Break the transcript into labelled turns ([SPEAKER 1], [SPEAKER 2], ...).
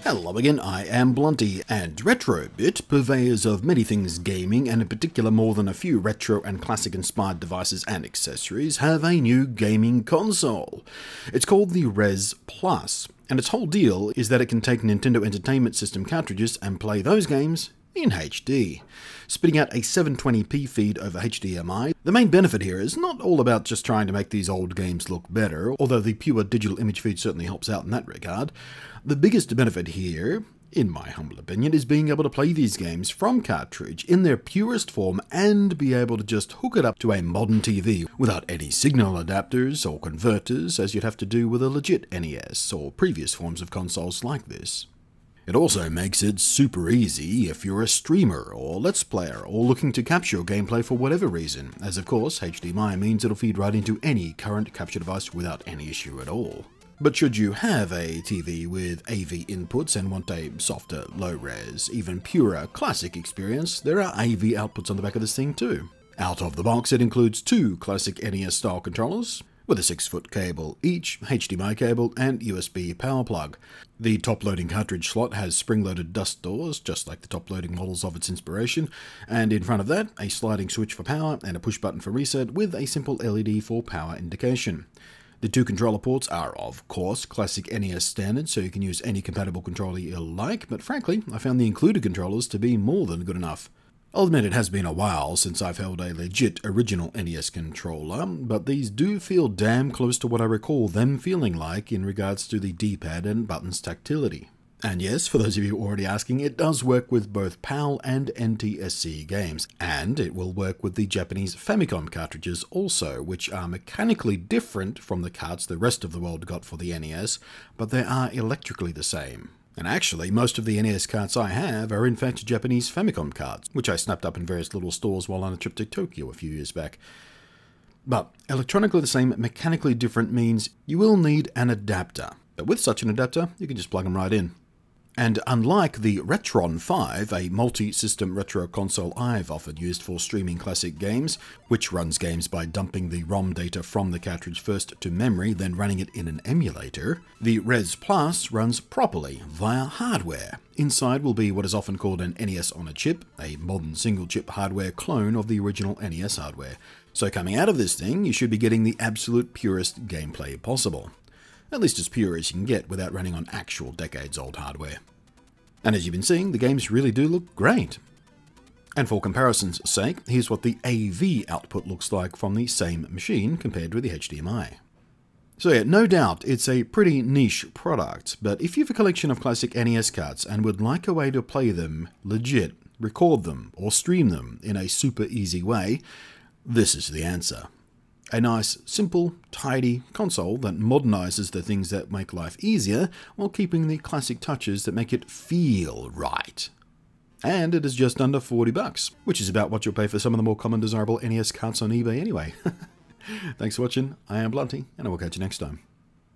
[SPEAKER 1] Hello again, I am Blunty, and Retrobit, purveyors of many things gaming, and in particular more than a few retro and classic-inspired devices and accessories, have a new gaming console. It's called the Res Plus, and its whole deal is that it can take Nintendo Entertainment System cartridges and play those games in HD, spitting out a 720p feed over HDMI. The main benefit here is not all about just trying to make these old games look better, although the pure digital image feed certainly helps out in that regard. The biggest benefit here, in my humble opinion, is being able to play these games from cartridge in their purest form and be able to just hook it up to a modern TV without any signal adapters or converters as you'd have to do with a legit NES or previous forms of consoles like this. It also makes it super easy if you're a streamer or Let's Player or looking to capture your gameplay for whatever reason, as of course HDMI means it'll feed right into any current capture device without any issue at all. But should you have a TV with AV inputs and want a softer, low-res, even purer classic experience, there are AV outputs on the back of this thing too. Out of the box it includes two classic NES style controllers, with a 6-foot cable each, HDMI cable, and USB power plug. The top-loading cartridge slot has spring-loaded dust doors, just like the top-loading models of its inspiration, and in front of that, a sliding switch for power and a push-button for reset with a simple LED for power indication. The two controller ports are, of course, classic NES standard, so you can use any compatible controller you like, but frankly, I found the included controllers to be more than good enough. I'll admit it has been a while since I've held a legit original NES controller, but these do feel damn close to what I recall them feeling like in regards to the D-pad and buttons tactility. And yes, for those of you already asking, it does work with both PAL and NTSC games, and it will work with the Japanese Famicom cartridges also, which are mechanically different from the carts the rest of the world got for the NES, but they are electrically the same. And actually, most of the NES carts I have are in fact Japanese Famicom carts, which I snapped up in various little stores while on a trip to Tokyo a few years back. But electronically the same, mechanically different means you will need an adapter. But with such an adapter, you can just plug them right in. And unlike the Retron 5, a multi-system retro console I've offered used for streaming classic games, which runs games by dumping the ROM data from the cartridge first to memory, then running it in an emulator, the Res Plus runs properly via hardware. Inside will be what is often called an NES on a chip, a modern single-chip hardware clone of the original NES hardware. So coming out of this thing, you should be getting the absolute purest gameplay possible. At least as pure as you can get without running on actual decades-old hardware. And as you've been seeing, the games really do look great. And for comparison's sake, here's what the AV output looks like from the same machine compared with the HDMI. So yeah, no doubt it's a pretty niche product, but if you have a collection of classic NES carts and would like a way to play them legit, record them, or stream them in a super easy way, this is the answer. A nice, simple, tidy console that modernizes the things that make life easier while keeping the classic touches that make it feel right. And it is just under $40, which is about what you'll pay for some of the more common desirable NES carts on eBay anyway. Thanks for watching, I am Blunty, and I will catch you next time.